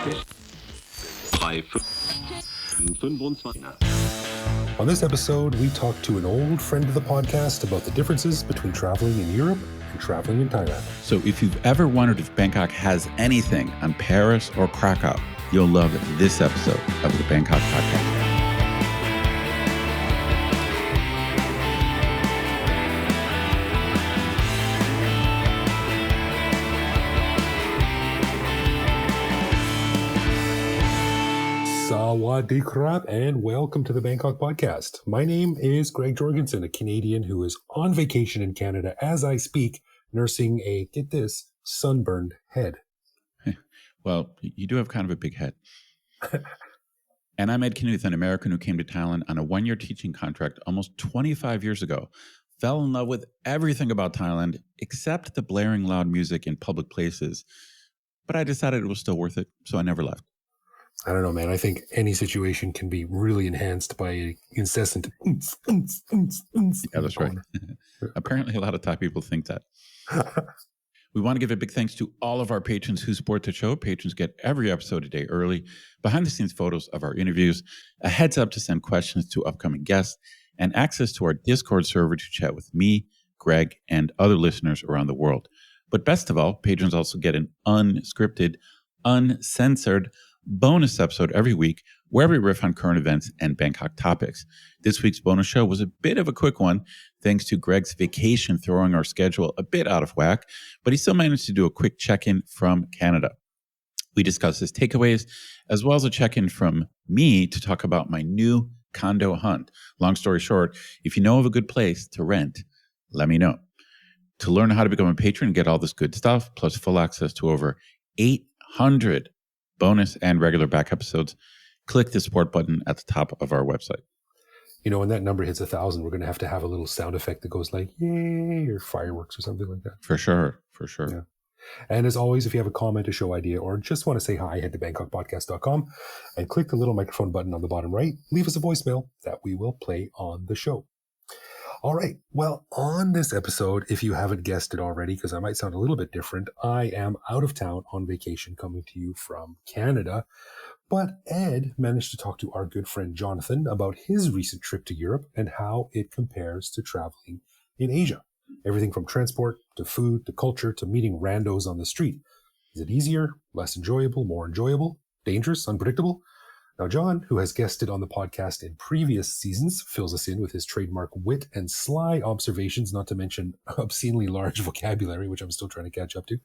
On this episode, we talk to an old friend of the podcast about the differences between traveling in Europe and traveling in Thailand. So if you've ever wondered if Bangkok has anything on Paris or Krakow, you'll love this episode of the Bangkok Podcast. Sawadee krap, and welcome to the Bangkok Podcast. My name is Greg Jorgensen, a Canadian who is on vacation in Canada as I speak, nursing a, get this, sunburned head. Well, you do have kind of a big head. And I'm Ed Knuth, an American who came to Thailand on a one-year teaching contract almost 25 years ago. Fell in love with everything about Thailand except the blaring loud music in public places. But I decided it was still worth it, so I never left. I don't know, man. I think any situation can be really enhanced by an incessant. Yeah, that's right. Apparently, a lot of Thai people think that. We want to give a big thanks to all of our patrons who support the show. Patrons get every episode a day early, behind-the-scenes photos of our interviews, a heads up to send questions to upcoming guests, and access to our Discord server to chat with me, Greg, and other listeners around the world. But best of all, patrons also get an unscripted, uncensored bonus episode every week where we riff on current events and Bangkok topics. This week's bonus show was a bit of a quick one, thanks to Greg's vacation throwing our schedule a bit out of whack, but he still managed to do a quick check-in from Canada. We discussed his takeaways, as well as a check-in from me to talk about my new condo hunt. Long story short, if you know of a good place to rent, let me know. To learn how to become a patron and get all this good stuff, plus full access to over 800 bonus and regular back episodes, click the support button at the top of our website. You know, when that number hits 1,000, we're going to have a little sound effect that goes like, yay, or fireworks or something like that. For sure. Yeah. And as always, if you have a comment, a show idea, or just want to say hi, head to bangkokpodcast.com and click the little microphone button on the bottom right. Leave us a voicemail that we will play on the show. All right. Well, on this episode, if you haven't guessed it already, because I might sound a little bit different, I am out of town on vacation coming to you from Canada. But Ed managed to talk to our good friend Jonathan about his recent trip to Europe and how it compares to traveling in Asia. Everything from transport to food to culture to meeting randos on the street. Is it easier, less enjoyable, more enjoyable, dangerous, unpredictable? Now, John, who has guested on the podcast in previous seasons, fills us in with his trademark wit and sly observations, not to mention obscenely large vocabulary, which I'm still trying to catch up to.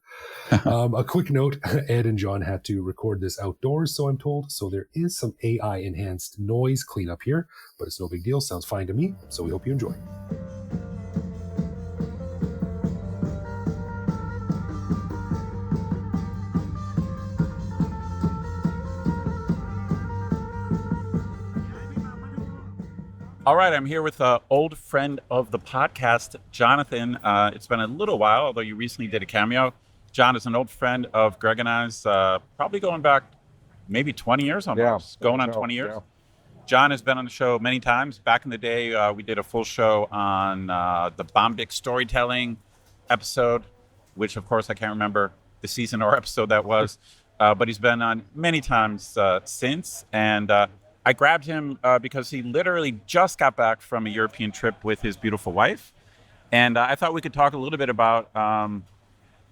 A quick note, Ed and John had to record this outdoors, so I'm told, so there is some AI-enhanced noise cleanup here, but it's no big deal. Sounds fine to me, so we hope you enjoy. All right, I'm here with an old friend of the podcast, Jonathan. It's been a little while, although you recently did a cameo. John is an old friend of Greg and I's, probably going back maybe 20 years almost, going on 20 years. Yeah. John has been on the show many times. Back in the day, we did a full show on the Bombic storytelling episode, which, of course, I can't remember the season or episode that was, but he's been on many times since, and I grabbed him because he literally just got back from a European trip with his beautiful wife. And I thought we could talk a little bit about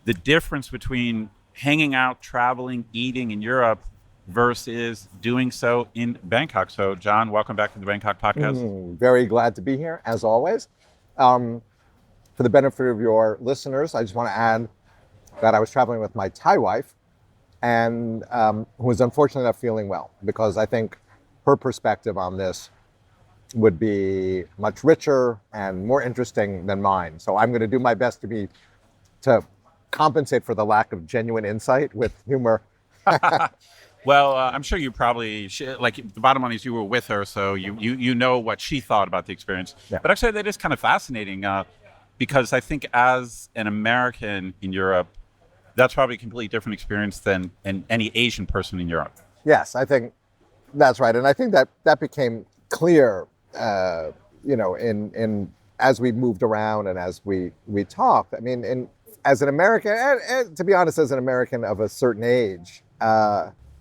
the difference between hanging out, traveling, eating in Europe versus doing so in Bangkok. So, John, welcome back to the Bangkok Podcast. Very glad to be here, as always. For the benefit of your listeners, I just want to add that I was traveling with my Thai wife and who was unfortunately not feeling well, because I think her perspective on this would be much richer and more interesting than mine. So I'm going to do my best to compensate for the lack of genuine insight with humor. Well, I'm sure you probably, like, the bottom line is you were with her, so you know what she thought about the experience. Yeah. But actually, that is kind of fascinating because I think as an American in Europe, that's probably a completely different experience than any Asian person in Europe. Yes, I think that's right. And I think that became clear, in as we moved around and as we talked. I mean, as an American, and to be honest, as an American of a certain age,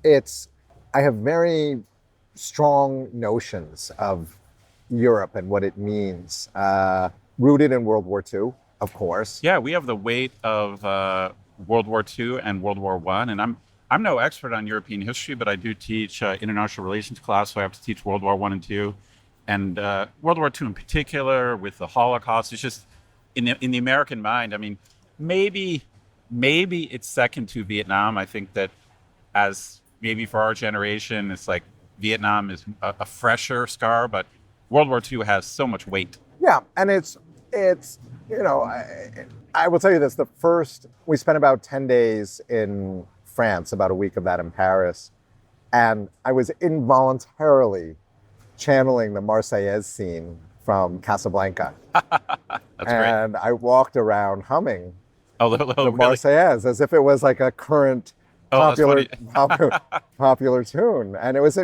I have very strong notions of Europe and what it means, rooted in World War II, of course. Yeah, we have the weight of World War II and World War I, and I'm no expert on European history, but I do teach international relations class, so I have to teach World War I and II, and World War II in particular with the Holocaust. It's just in the American mind. I mean, maybe it's second to Vietnam. I think that as maybe for our generation, it's like Vietnam is a fresher scar, but World War II has so much weight. Yeah, and it's I will tell you this: we spent about 10 days in France, about a week of that in Paris, and I was involuntarily channeling the Marseillaise scene from Casablanca. That's and great. I walked around humming the the Marseillaise as if it was like a current popular tune, and it was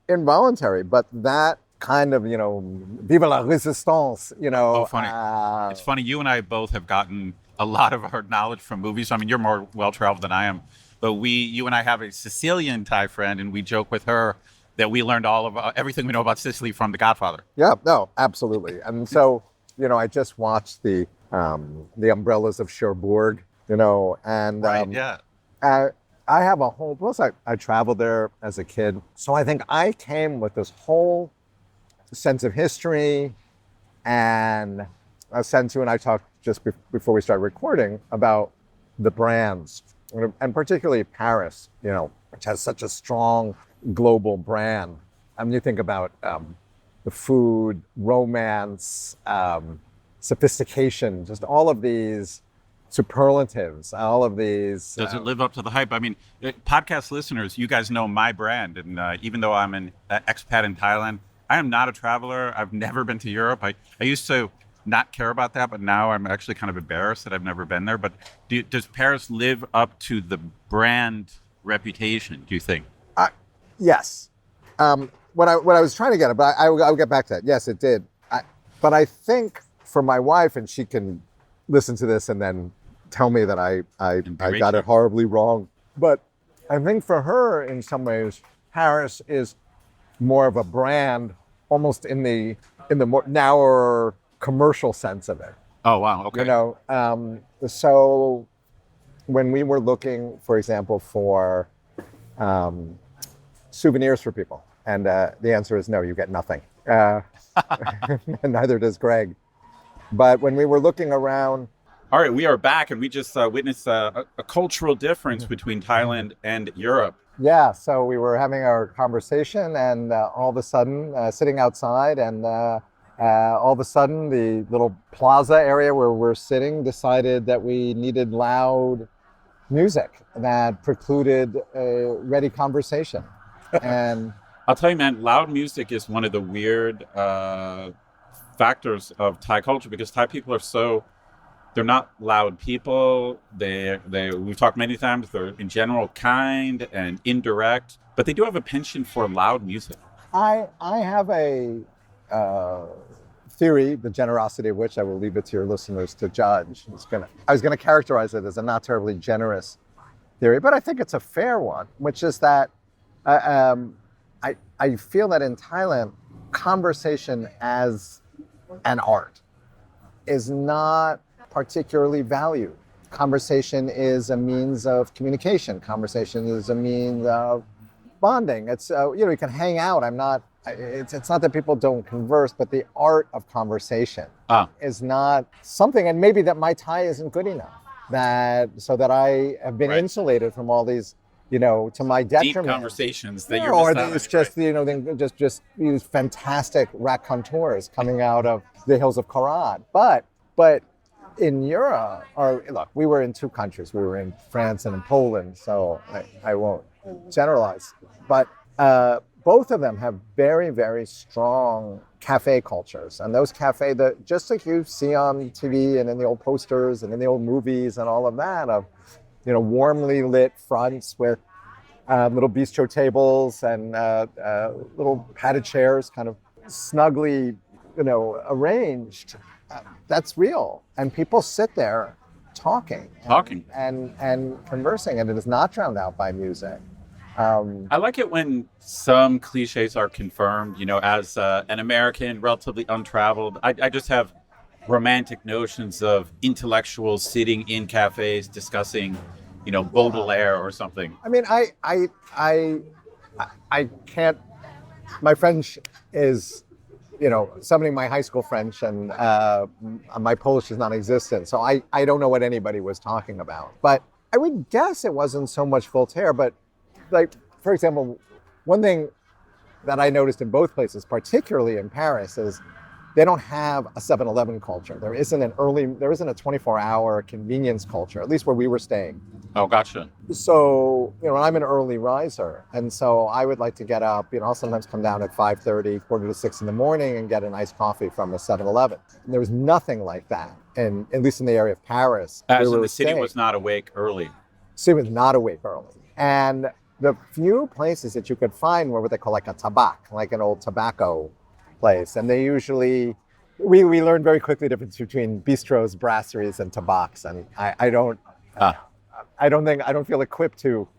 involuntary, but that kind of, vive la résistance, Oh, funny. It's funny. You and I both have gotten a lot of our knowledge from movies. I mean, you're more well-traveled than I am, but you and I have a Sicilian Thai friend, and we joke with her that we learned all of everything we know about Sicily from The Godfather. Yeah, no, absolutely. And so, I just watched the Umbrellas of Cherbourg, and Right, yeah. I have a whole, plus I traveled there as a kid. So I think I came with this whole sense of history and a sense, you and I talked just before we started recording about the brands, and particularly Paris, which has such a strong global brand. I mean, you think about the food, romance, sophistication, just all of these superlatives, all of these. Does it live up to the hype? I mean, podcast listeners, you guys know my brand. And even though I'm an expat in Thailand, I am not a traveler. I've never been to Europe. I used to not care about that, but now I'm actually kind of embarrassed that I've never been there. But does Paris live up to the brand reputation, do you think? Yes. What I was trying to get at, but I'll get back to that. Yes, it did. But I think for my wife, and she can listen to this and then tell me that I got it horribly wrong. But I think for her, in some ways, Paris is more of a brand, almost in the more narrower commercial sense of it. Oh, wow. Okay. So when we were looking, for example, for souvenirs for people, and the answer is no, you get nothing. Neither does Greg. But when we were looking around. All right, we are back, and we just witnessed a cultural difference between Thailand and Europe. Yeah, so we were having our conversation, and all of a sudden, sitting outside, and all of a sudden, the little plaza area where we're sitting decided that we needed loud music that precluded a ready conversation. And I'll tell you, man, loud music is one of the weird factors of Thai culture, because Thai people are they're not loud people. We've talked many times, they're in general kind and indirect, but they do have a penchant for loud music. I have a theory, the generosity of which I will leave it to your listeners to judge. I was gonna characterize it as a not terribly generous theory, but I think it's a fair one, which is that I feel that in Thailand, conversation as an art is not particularly valued. Conversation is a means of communication. Conversation is a means of bonding. It's you can hang out. It's not that people don't converse, but the art of conversation is not something, and maybe that my Thai isn't good enough, so that I have been insulated from all these, to my detriment. Deep conversations that you're or it's just, just these fantastic raconteurs coming out of the hills of Karad. But in Europe, look, we were in two countries. We were in France and in Poland, so I won't generalize. But both of them have very, very strong cafe cultures. And those cafe, just like you see on TV and in the old posters and in the old movies and all of that, of warmly lit fronts with little bistro tables and little padded chairs, kind of snugly, arranged. That's real, and people sit there talking and conversing, and it is not drowned out by music. I like it when some cliches are confirmed. As an American, relatively untraveled, I just have romantic notions of intellectuals sitting in cafes discussing, Baudelaire or something. I mean, I can't. My French is, somebody my high school French, and my Polish is non-existent. So I don't know what anybody was talking about. But I would guess it wasn't so much Voltaire, but like, for example, one thing that I noticed in both places, particularly in Paris, is they don't have a 7-Eleven culture. There isn't a 24-hour convenience culture, at least where we were staying. Oh, gotcha. So, I'm an early riser. And so I would like to get up, I'll sometimes come down at 5:30, 5:45 in the morning and get an iced coffee from a 7-Eleven. And there was nothing like that, at least in the area of Paris. As in the city was not awake early. City was not awake early. And the few places that you could find were what they call like a tabac, like an old tobacco place. And they usually, we learned very quickly the difference between bistros, brasseries, and tabacs. And I don't feel equipped to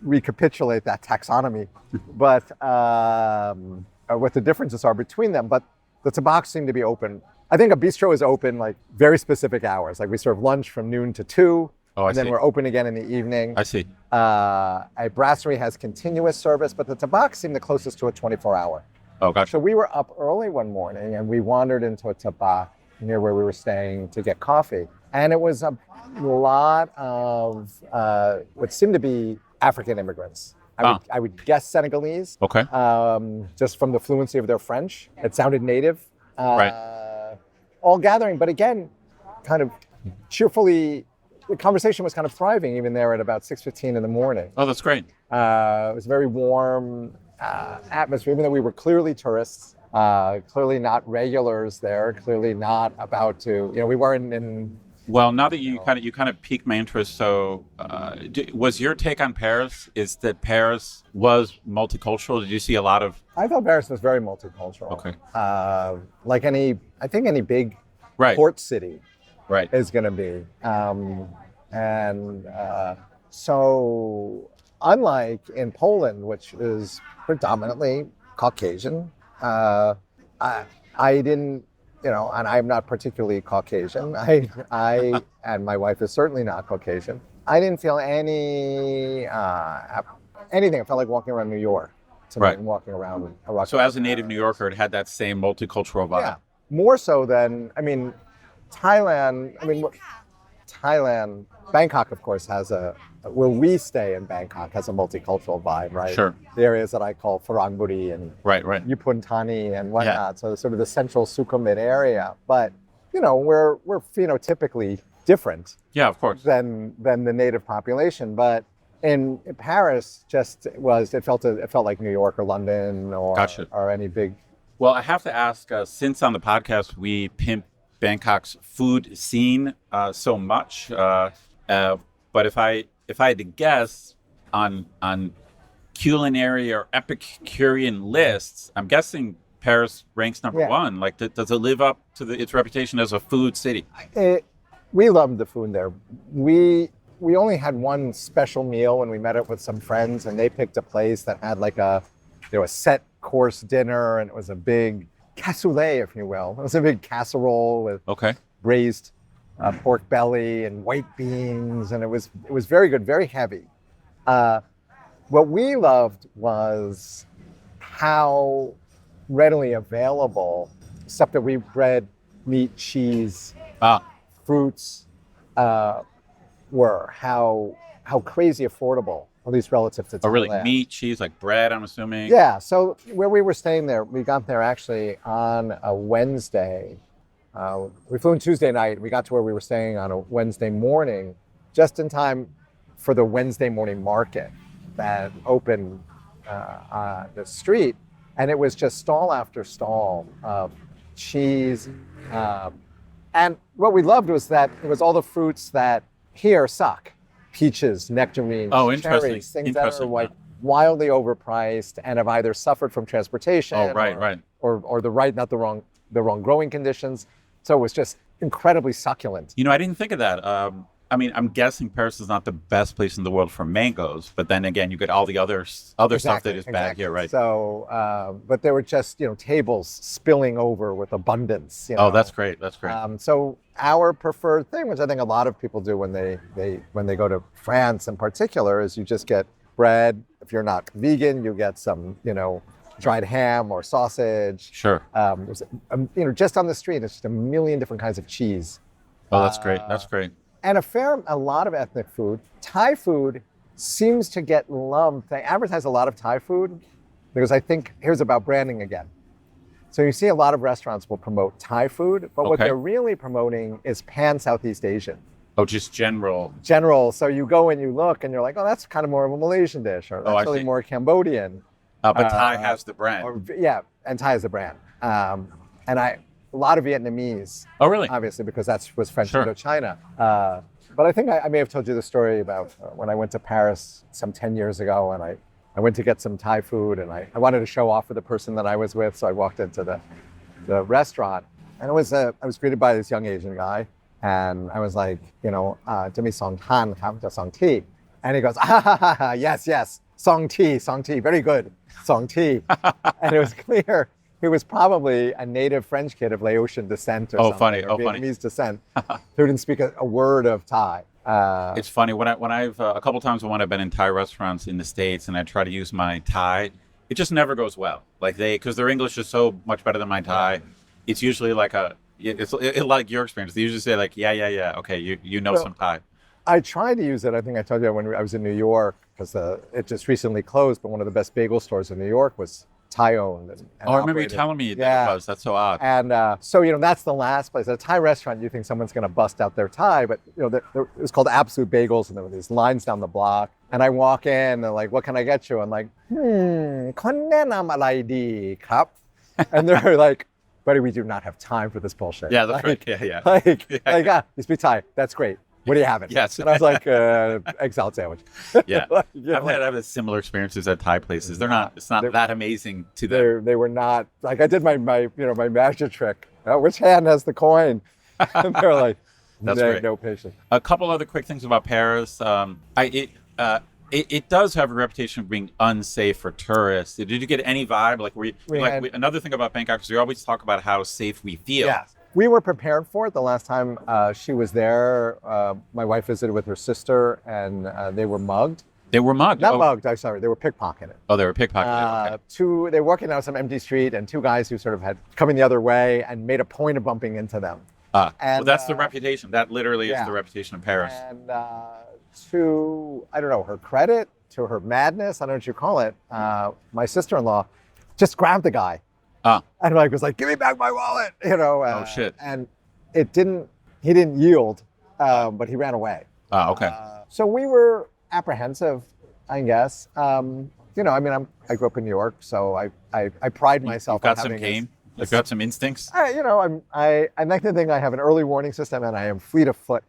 recapitulate that taxonomy, but what the differences are between them. But the tabacs seem to be open. I think a bistro is open like very specific hours. Like we serve lunch from noon to 2. Oh, and then we're open again in the evening. I see. A brasserie has continuous service, but the tabacs seem the closest to a 24-hour. Oh, gotcha. So we were up early one morning and we wandered into a tabac near where we were staying to get coffee. And it was a lot of what seemed to be African immigrants. I would guess Senegalese. Okay. Just from the fluency of their French. It sounded native. Right. All gathering, but again, kind of cheerfully. The conversation was kind of thriving even there at about 6:15 in the morning. Oh, that's great. It was a very warm atmosphere, even though we were clearly tourists, clearly not regulars there, clearly not about to, we weren't in. Well, now that you kind of piqued my interest, so was your take on Paris is that Paris was multicultural? Did you see a lot of? I thought Paris was very multicultural. Okay. Like any big port city. Right. Is going to be. So unlike in Poland, which is predominantly Caucasian, I didn't, and I'm not particularly Caucasian. I and my wife is certainly not Caucasian. I didn't feel anything. It felt like walking around New York. Right. Walking around Iraq. So as a native New Yorker, it had that same multicultural vibe. Yeah. More so than, Thailand, Bangkok, of course, has where we stay in Bangkok has a multicultural vibe, right? Sure. The areas that I call Pharangburi and right. Yupun Thani and whatnot. Yeah. So sort of the central Sukhumvit area. But, we're phenotypically different. Yeah, of course. Than the native population. But in Paris, it felt like New York or London or Gotcha. Or any big. Well, I have to ask, since on the podcast we pimp Bangkok's food scene so much, but if I had to guess on culinary or Epicurean lists, I'm guessing Paris ranks number one. Like, does it live up to its reputation as a food city? We loved the food there. We only had one special meal when we met up with some friends, and they picked a place that had like a set course dinner, and it was a big cassoulet, if you will. It was a big casserole with braised pork belly and white beans, and it was very good, very heavy. What we loved was how readily available stuff that we bread, meat, cheese, fruits were. How crazy affordable, at least relative to Thailand. Oh, really? Meat, cheese, like bread, I'm assuming? Yeah. So where we were staying there, we got there actually on a Wednesday. We flew in Tuesday night. We got to where we were staying on a Wednesday morning, just in time for the Wednesday morning market that opened on the street. And it was just stall after stall of cheese. And what we loved was that it was all the fruits that here suck. Peaches, nectarines, cherries, things that are like wildly overpriced and have either suffered from transportation or the wrong growing conditions. So it was just incredibly succulent. I didn't think of that. I mean, I'm guessing Paris is not the best place in the world for mangoes, but then again, you get all the other stuff that is bad here, right? So, but there were just, tables spilling over with abundance. Oh, that's great. That's great. So our preferred thing, which I think a lot of people do when they go to France in particular, is you just get bread. If you're not vegan, you get some, dried ham or sausage. Sure. Just on the street, it's just a million different kinds of cheese. Oh, that's great. That's great. And a lot of ethnic food. Thai food seems to get lumped. They advertise a lot of Thai food because I think, here's about branding again. So you see a lot of restaurants will promote Thai food, but what they're really promoting is pan-Southeast Asian. Oh, just general. General. So you go and you look and you're like, oh, that's kind of more of a Malaysian dish, or that's really more Cambodian. But Thai has the brand. And Thai is the brand. And a lot of Vietnamese. Oh, really? Obviously, because that was French Indochina. But I think I may have told you the story about when I went to Paris some 10 years ago, and I went to get some Thai food, and I wanted to show off for the person that I was with, so I walked into the restaurant, and I was greeted by this young Asian guy, and I was like, "Jimmy Song Han, Song Tea," and he goes, yes, Song Tea, very good, Song Tea," and it was clear he was probably a native French kid of Laotian descent or something, or Vietnamese descent, who didn't speak a word of Thai. It's funny when I've a couple times when I've been in Thai restaurants in the States and I try to use my Thai, it just never goes well. Like because their English is so much better than my Thai. It's usually like like your experience. They usually say like, yeah, okay, you know some Thai. I tried to use it. I think I told you when I was in New York, because it just recently closed, but one of the best bagel stores in New York was Thai owned. I remember you telling me that it was. That's so odd. And so, that's the last place. At a Thai restaurant, you think someone's going to bust out their Thai, but, it was called Absolute Bagels, and there were these lines down the block. And I walk in, and they're like, "What can I get you?" I'm like, "Kon nenam alai di kap?" And they're like, "Buddy, we do not have time for this bullshit." Yeah, that's right. Yeah. You speak Thai. That's great. What do you have? Yes. And I was like, egg salad sandwich. Yeah. I've had similar experices at Thai places. It's not that amazing to them. They were not, like I did my magic trick. Oh, which hand has the coin? And they're like, that's great. No patience. A couple other quick things about Paris. It does have a reputation of being unsafe for tourists. Did you get any vibe? Another thing about Bangkok is we always talk about how safe we feel. Yes. We were prepared for it. The last time she was there, my wife visited with her sister, and they were mugged. They were mugged? Not mugged, I'm sorry. They were pickpocketed. Oh, they were pickpocketed. Okay. They were walking down some empty street, and two guys who sort of had coming the other way and made a point of bumping into them. Well, that's the reputation. That literally is the reputation of Paris. And to, I don't know, her credit, to her madness, I don't know what you call it, my sister-in-law just grabbed the guy. And was like, "Give me back my wallet," Oh shit! And he didn't yield, but he ran away. Okay. So we were apprehensive, I guess. I grew up in New York, so I pride myself on having. You've got some game. You've got some instincts. I like to think I have an early warning system, and I am fleet of foot.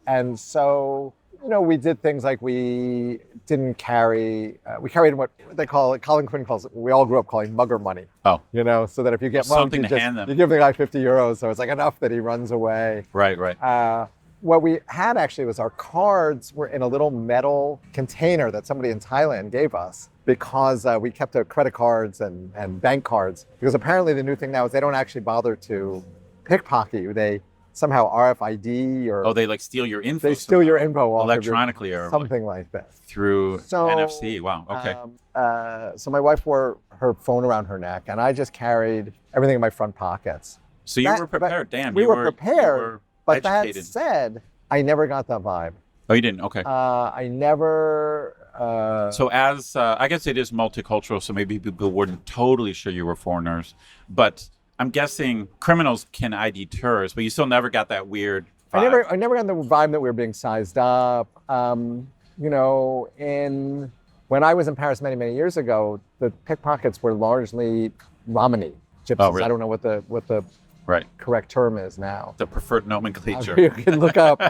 And so. We did things like we didn't carry, we carried what they call it, Colin Quinn calls it, we all grew up calling mugger money. Oh. So that if you get mugged, you give the guy 50 euros, so it's like enough that he runs away. Right. What we had actually was our cards were in a little metal container that somebody in Thailand gave us because we kept our credit cards and bank cards. Because apparently the new thing now is they don't actually bother to pickpocket you. They somehow RFID or they steal your info. They steal your info off electronically or something like that through NFC. Wow. Okay. So my wife wore her phone around her neck, and I just carried everything in my front pockets. So you were prepared. Damn. We were prepared. But educated. That said, I never got that vibe. Oh, you didn't? Okay. I never. So as I guess it is multicultural, so maybe people weren't totally sure you were foreigners, but. I'm guessing criminals can ID tourists, but you still never got that weird vibe. I never got the vibe that we were being sized up. When I was in Paris many, many years ago, the pickpockets were largely Romani gypsies. Oh, really? I don't know what the correct term is now. The preferred nomenclature. You can look up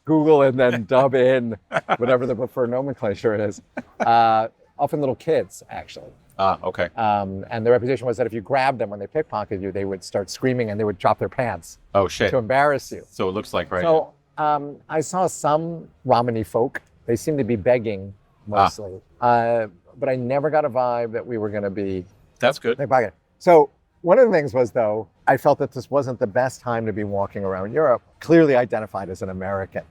Google and then dub in whatever the preferred nomenclature is. Often little kids, actually. Okay. And the reputation was that if you grabbed them when they pickpocketed you, they would start screaming and they would drop their pants. Oh, shit. To embarrass you. So it looks like, right? So I saw some Romani folk. They seemed to be begging mostly. But I never got a vibe that we were going to be. That's good. So one of the things was, though, I felt that this wasn't the best time to be walking around Europe, clearly identified as an American.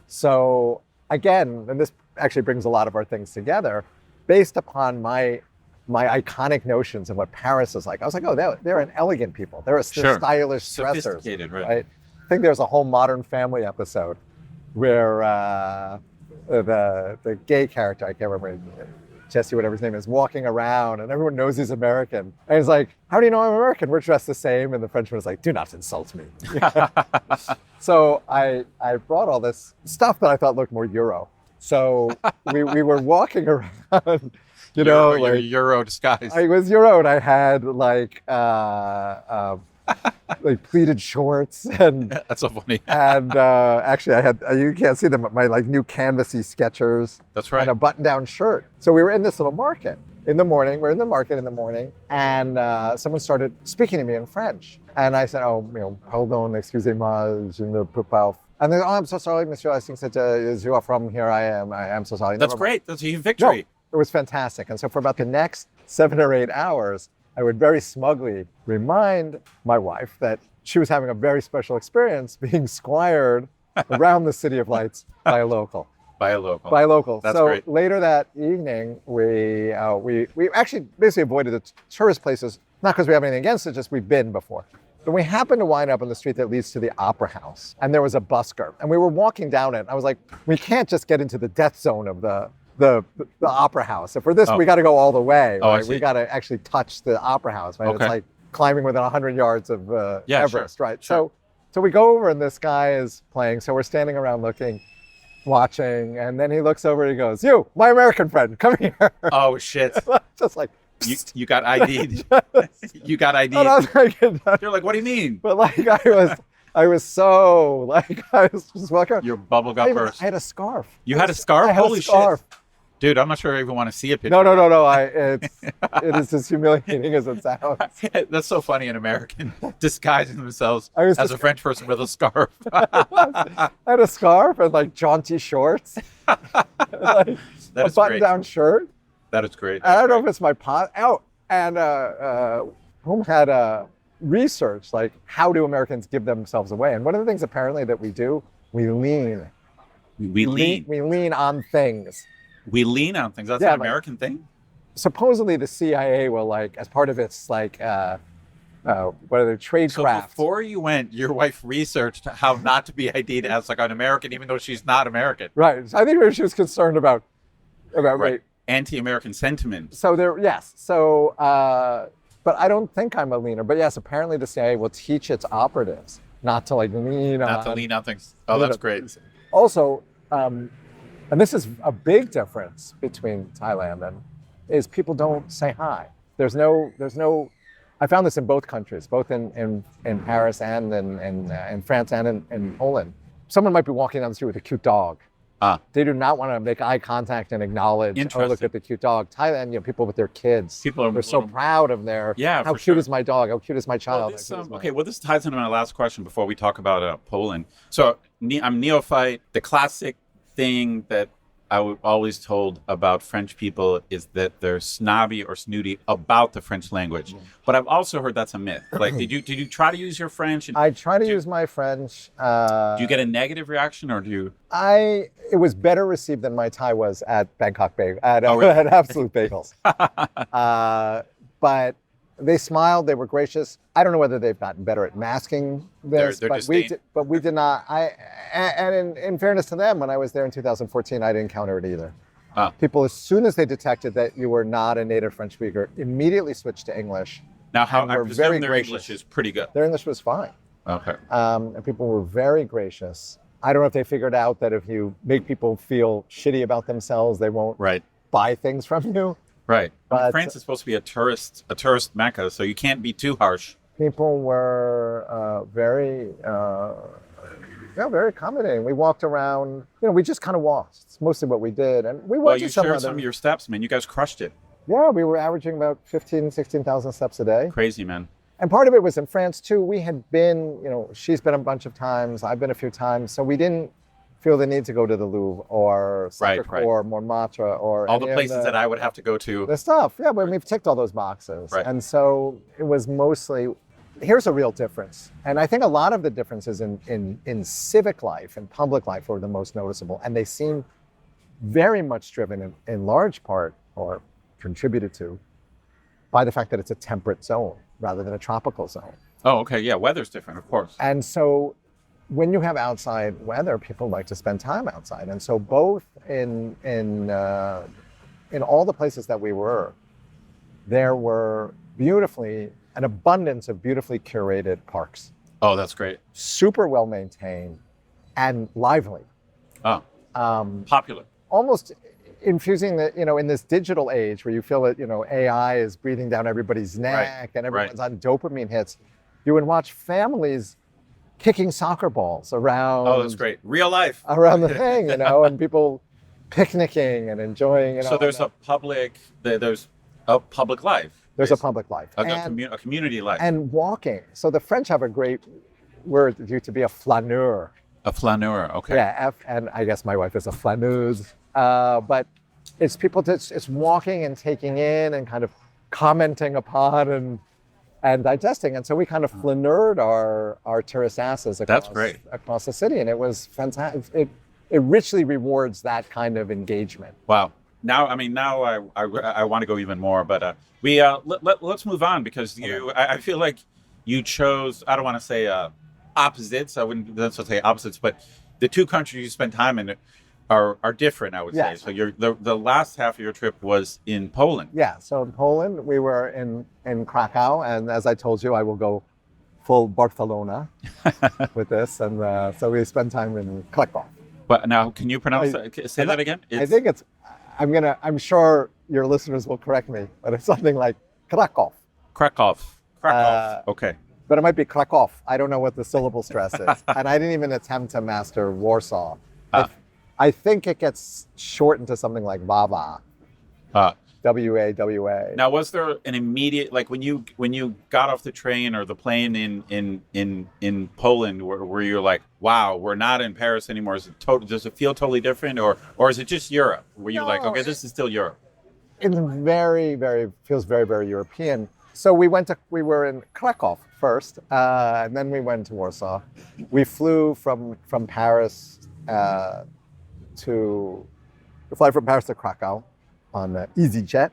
So again, and this actually brings a lot of our things together, based upon my iconic notions of what Paris is like. I was like, oh, they're an elegant people. They're stylish dressers. Sophisticated, right? I think there's a whole Modern Family episode where the gay character, I can't remember, Jesse, whatever his name is, walking around and everyone knows he's American. And he's like, how do you know I'm American? We're dressed the same. And the Frenchman is like, do not insult me. So I brought all this stuff that I thought looked more Euro. So we were walking around, Your Euro disguise. I was Euro and I had like pleated shorts and that's so funny. And actually I had, you can't see them, but my like new canvasy Skechers. That's right. And a button-down shirt. So we were in this little market in the morning. We're in the market in the morning, and someone started speaking to me in French. And I said, hold on, excusez-moi, je ne peux pas. And they go, I'm so sorry, monsieur. I think that you are from here. I am so sorry. That's great. That's a victory. No, it was fantastic. And so for about the next 7 or 8 hours, I would very smugly remind my wife that she was having a very special experience being squired around the City of Lights by a local. By a local. That's so great. Later that evening, we actually basically avoided the tourist places, not because we have anything against it, just we've been before. But we happened to wind up on the street that leads to the Opera House, and there was a busker, and we were walking down it. And I was like, we can't just get into the death zone of the Opera House. If we're this, we got to go all the way. Right? We got to actually touch the Opera House. Right? Okay. It's like climbing within 100 yards of Everest, sure, right? Sure. So we go over, and this guy is playing. So we're standing around looking, watching, and then he looks over and he goes, "You, my American friend, come here." Oh shit! Just like. You got ID'd. You got ID'd. You're like, what do you mean? But like I was so like I was just walking around. Your bubble got burst. I had a scarf. You had a scarf? I had Holy a scarf. Shit. Dude, I'm not sure I even want to see a picture. No. It is as humiliating as it sounds. That's so funny, an American disguising themselves as a French person with a scarf. I had a scarf and like jaunty shorts. Like, a button-down shirt. That is great. I don't know if it's my pot. And Poom had research, like how do Americans give themselves away? And one of the things apparently that we do, we lean. We lean on things. We lean on things. That's an American thing? Supposedly the CIA will, like, as part of its, like, what are the trade crafts. So before you went, your wife researched how not to be ID'd as like an American, even though she's not American. Right. So I think maybe she was concerned about right. Anti-American sentiment. So yes. So, but I don't think I'm a leaner. But yes, apparently the CIA will teach its operatives not to lean on things. Oh, that's great. Also, and this is a big difference between Thailand and is people don't say hi. There's no. I found this in both countries, both in Paris and in France and in Poland. Someone might be walking down the street with a cute dog. They do not want to make eye contact and acknowledge or look at the cute dog. Thailand, people with their kids. They're so proud of their, how cute is my dog? How cute is my child? Well, this ties into my last question before we talk about Poland. So I'm neophyte. The classic thing that I was always told about French people is that they're snobby or snooty about the French language. But I've also heard that's a myth. Like, did you try to use your French? I try to use my French. Do you get a negative reaction, or do you? It was better received than my Thai was at Bangkok Bagel, at Absolute Bagels. But they smiled. They were gracious. I don't know whether they've gotten better at masking this, but we did not. And in fairness to them, when I was there in 2014, I didn't encounter it either. People, as soon as they detected that you were not a native French speaker, immediately switched to English. Now, I presume their English is pretty good. Their English was fine. Okay. And people were very gracious. I don't know if they figured out that if you make people feel shitty about themselves, they won't buy things from you. Right. But France is supposed to be a tourist mecca, so you can't be too harsh. People were very accommodating. We walked around, we just kind of walked. It's mostly what we did. And we went to some of your steps, man. You guys crushed it. Yeah, we were averaging about 16,000 steps a day. Crazy, man. And part of it was in France too. We had been, she's been a bunch of times, I've been a few times, so we didn't feel the need to go to the Louvre or Sacré-Cœur or Montmartre or all the places that I would have to go to. The stuff, yeah, but we've ticked all those boxes. Right. And so it was mostly, here's a real difference. And I think a lot of the differences in civic life and public life were the most noticeable. And they seem very much driven in large part, or contributed to, by the fact that it's a temperate zone rather than a tropical zone. Oh, okay. Yeah, weather's different, of course. And so when you have outside weather, people like to spend time outside. And so both in all the places that we were, there were an abundance of beautifully curated parks. Oh, that's great. Super well maintained and lively. Oh, popular. Almost infusing in this digital age where you feel that, AI is breathing down everybody's neck and everyone's on dopamine hits. You would watch families kicking soccer balls around. Oh, that's great. Real life. Around the thing, and people picnicking and enjoying. So there's a public life. There's basically. a public life. A community life. And walking. So the French have a great word to be a flaneur. A flaneur, okay. Yeah, and I guess my wife is a flaneuse. But it's people, it's walking and taking in and kind of commenting upon and digesting. And so we kind of flaneured our tourist asses across the city. And it was fantastic. It richly rewards that kind of engagement. Wow. Now I want to go even more, but let's move on because I feel like you chose, I don't want to say opposites. I wouldn't necessarily say opposites, but the two countries you spent time in are different, I would say. So the last half of your trip was in Poland. Yeah. So in Poland, we were in Krakow, and as I told you, I will go full Barcelona with this, and so we spent time in Krakow. But now, can you pronounce that? Say that again? I think it's. I'm sure your listeners will correct me, but it's something like Krakow. Krakow. Okay. But it might be Krakow. I don't know what the syllable stress is. And I didn't even attempt to master Warsaw. I think it gets shortened to something like Wawa. W-A-W-A. Now, was there an immediate, like when you got off the train or the plane in Poland, where you're like, wow, we're not in Paris anymore? Does it feel totally different, or is it just Europe? Were you like, okay, this is still Europe? It's feels very, very European. So we were in Krakow first, and then we went to Warsaw. We flew from Paris to Krakow on EasyJet,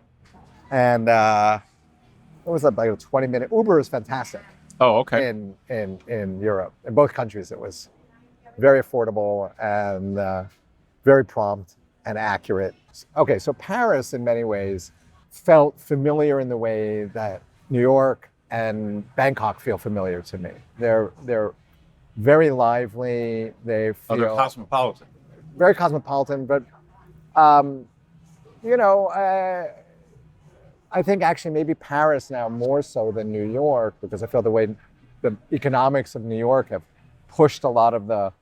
and it was like a 20-minute. Uber is fantastic. Oh, okay. In Europe, in both countries, it was very affordable and very prompt and accurate. Okay, so Paris, in many ways, felt familiar in the way that New York and Bangkok feel familiar to me. They're very lively. They feel they're cosmopolitan. Very cosmopolitan, but I think actually maybe Paris now more so than New York, because I feel the way the economics of New York have pushed a lot of the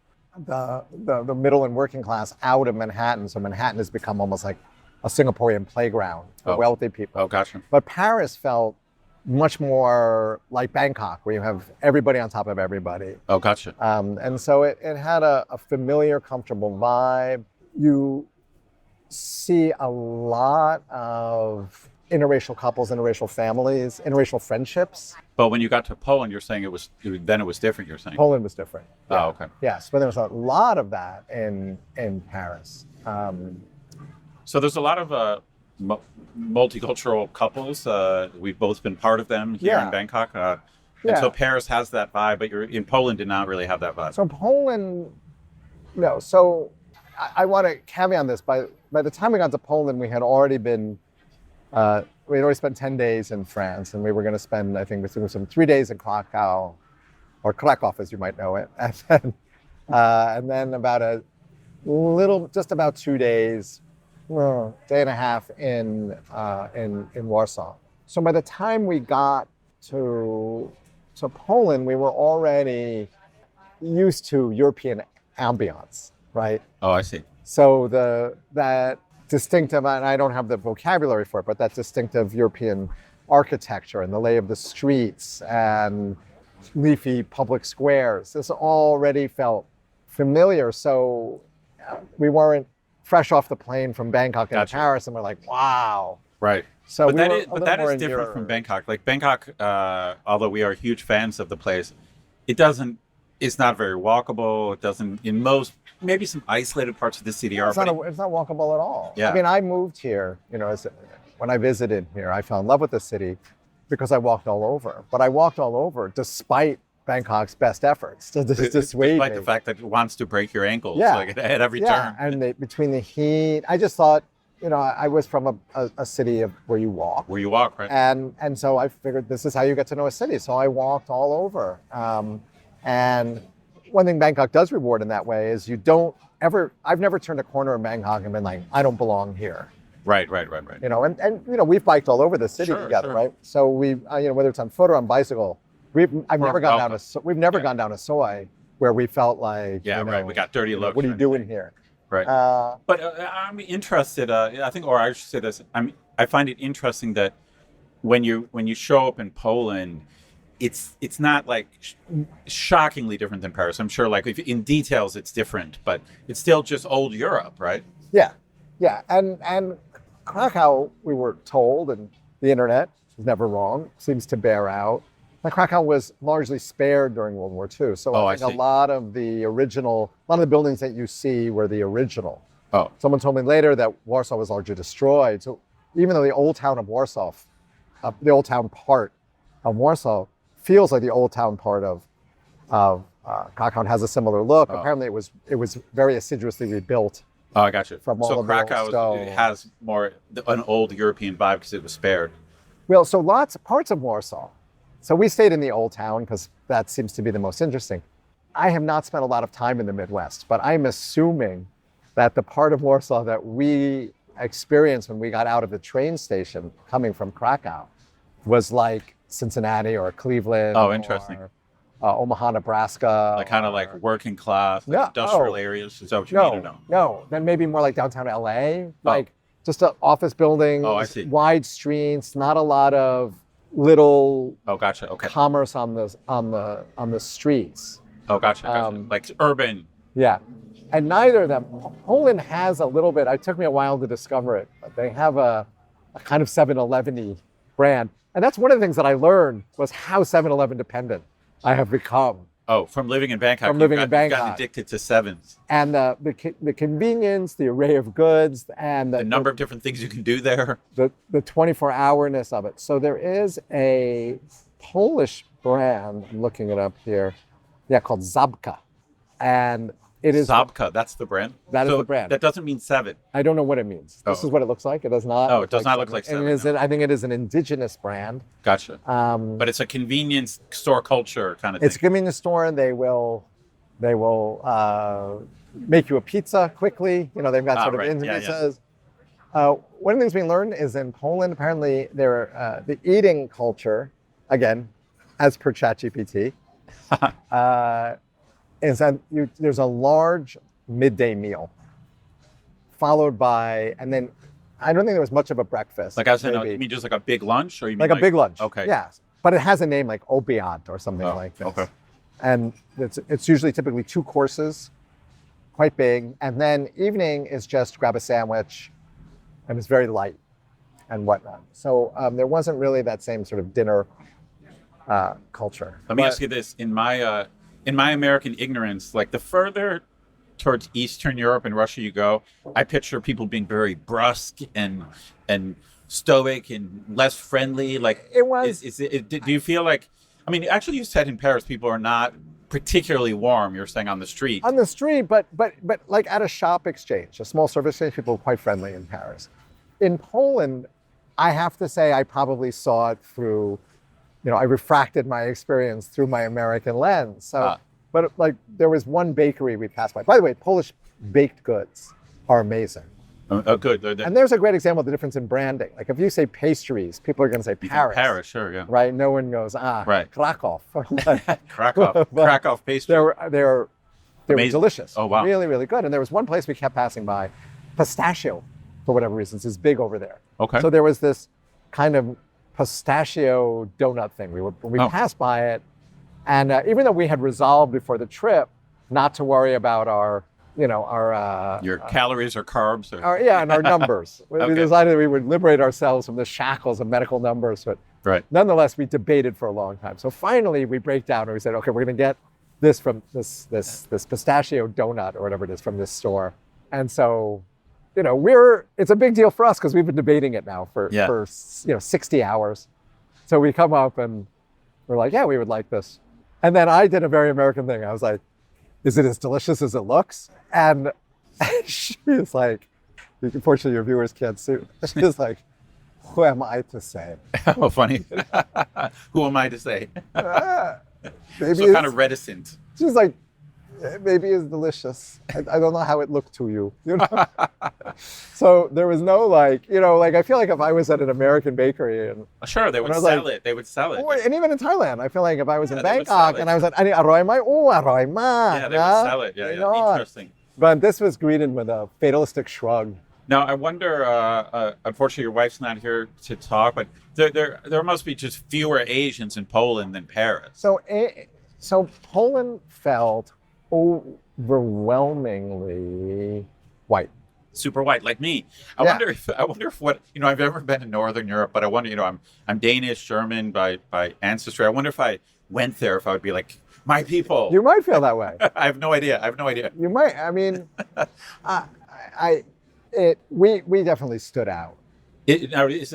middle and working class out of Manhattan. So Manhattan has become almost like a Singaporean playground for wealthy people. Oh, gotcha. But Paris felt much more like Bangkok, where you have everybody on top of everybody. Oh, gotcha. And so it had a familiar, comfortable vibe. You see a lot of interracial couples, interracial families, interracial friendships. But when you got to Poland, you're saying it was different, you're saying? Poland was different. Yeah. Oh, okay. Yes, but there was a lot of that in Paris. So there's a lot of multicultural couples. We've both been part of them here in Bangkok. And so Paris has that vibe, but in Poland did not really have that vibe. So Poland, no. So I want to caveat this. By the time we got to Poland, we had already been, we had already spent 10 days in France, and we were going to spend, I think, some 3 days in Krakow, or Krakow as you might know it. And then just about 2 days, day and a half in Warsaw. So by the time we got to Poland, we were already used to European ambiance, right? Oh, I see. So that distinctive, and I don't have the vocabulary for it, but that distinctive European architecture and the lay of the streets and leafy public squares. This already felt familiar. So we weren't fresh off the plane from Bangkok into Paris, and we're like, wow. Right. So but that is different from Bangkok. Like Bangkok, although we are huge fans of the place, it's not very walkable. It doesn't, in most, maybe some isolated parts of the city are. It's not walkable at all. Yeah. I mean, I moved here, when I visited here, I fell in love with the city because I walked all over. But I walked all over despite Bangkok's best efforts to dissuade me. Despite the fact that it wants to break your ankles at every turn. Yeah, and between the heat, I just thought, I was from a city where you walk. Where you walk, right? And so I figured this is how you get to know a city. So I walked all over. And one thing Bangkok does reward in that way is I've never turned a corner in Bangkok and been like, I don't belong here. Right. We've biked all over the city together, right? So we, whether it's on foot or on bicycle, we've never gone down a soy where we felt like, right. We got dirty looks. What are you doing here? Right. But I'm interested. I should say this. I find it interesting that when you show up in Poland, it's not like shockingly different than Paris. I'm sure, like if in details it's different, but it's still just old Europe, right? Yeah. And Krakow, we were told, and the internet is never wrong, seems to bear out. Like Krakow was largely spared during World War II. So I think a lot of the buildings that you see were the original. Oh. Someone told me later that Warsaw was largely destroyed. So even though the old town of Warsaw, the old town part of Warsaw feels like the old town part of Krakow and has a similar look. Apparently it was very assiduously rebuilt. Oh, I got you. From all so of Krakow has more an old European vibe because it was spared. Well, so lots of parts of Warsaw. So we stayed in the old town because that seems to be the most interesting. I have not spent a lot of time in the Midwest, but I'm assuming that the part of Warsaw that we experienced when we got out of the train station coming from Krakow was like Cincinnati or Cleveland. Oh, interesting. Or Omaha, Nebraska. Like kind of like working class, industrial areas. Is that what you mean or no? No, then maybe more like downtown LA, like just an office building, wide streets, not a lot of little commerce on the streets. Oh, gotcha. Like urban. Yeah. And neither of them. Poland has a little bit, it took me a while to discover it, but they have a kind of 7-Eleven-y brand. And that's one of the things that I learned was how 7-Eleven dependent I have become. Oh, from living in Bangkok. You've gotten addicted to sevens. And the convenience, the array of goods, and the number of different things you can do there. The 24-hourness of it. So there is a Polish brand, I'm looking it up here, called Zabka. And it is Zabka, that's the brand? That is the brand. That doesn't mean seven. I don't know what it means. This is what it looks like. It does not. Oh, it does not look like seven. And I think it is an indigenous brand. Gotcha. But it's a convenience store culture kind of thing. It's a convenience store, and they will make you a pizza quickly. They've got sort of instant pizzas. One of the things we learned is in Poland, apparently, the eating culture, again, as per ChatGPT, is that there's a large midday meal followed by, and then I don't think there was much of a breakfast. Like I was saying, you mean just like a big lunch? Or you mean like a big lunch. Okay. Yes. But it has a name like abound or something like this. Okay. And it's usually typically 2 courses, quite big. And then evening is just grab a sandwich, and it's very light and whatnot. So there wasn't really that same sort of dinner culture. Let me ask you this. In my American ignorance, like the further towards Eastern Europe and Russia you go, I picture people being very brusque and stoic and less friendly. Like it was. Do you feel like? I mean, actually, you said in Paris people are not particularly warm. You're saying on the street. On the street, but like at a shop exchange, a small service exchange, people were quite friendly in Paris. In Poland, I have to say I probably saw it through. I refracted my experience through my American lens. So, but like there was one bakery we passed by. By the way, Polish baked goods are amazing. Oh, good. And there's a great example of the difference in branding. Like if you say pastries, people are going to say Paris. Paris, sure, yeah. Right? No one goes, right. Krakow. Krakow pastry. They were delicious. Oh, wow. Really, really good. And there was one place we kept passing by, pistachio, for whatever reasons, is big over there. Okay. So there was this kind of pistachio donut thing. We passed by it, and even though we had resolved before the trip not to worry about our your calories or carbs, and our numbers. We decided we would liberate ourselves from the shackles of medical numbers, but nonetheless, we debated for a long time. So finally, we break down and we said, okay, we're going to get this from this pistachio donut or whatever it is from this store. And so, it's a big deal for us because we've been debating it now for 60 hours. So we come up and we're like, yeah, we would like this. And then I did a very American thing. I was like, is it as delicious as it looks? And she was like, unfortunately your viewers can't see. She was like, who am I to say? Oh, funny. Who am I to say? Maybe so kind of reticent. She's like, maybe it's delicious. I don't know how it looked to you. So there was no I feel like if I was at an American bakery and sure they would sell it. They would sell it. And even in Thailand, I feel like if I was in Bangkok and I was at aroy mai, aroy ma. Yeah, they would sell it. Yeah. Interesting. But this was greeted with a fatalistic shrug. Now I wonder. Unfortunately, your wife's not here to talk, but there must be just fewer Asians in Poland than Paris. So Poland felt overwhelmingly white. Super white, like me. I wonder if what I've ever been in Northern Europe, but I wonder, I'm Danish, German by ancestry. I wonder if I went there, if I would be like, my people. You might feel that way. I have no idea. You might. I mean, we definitely stood out. Does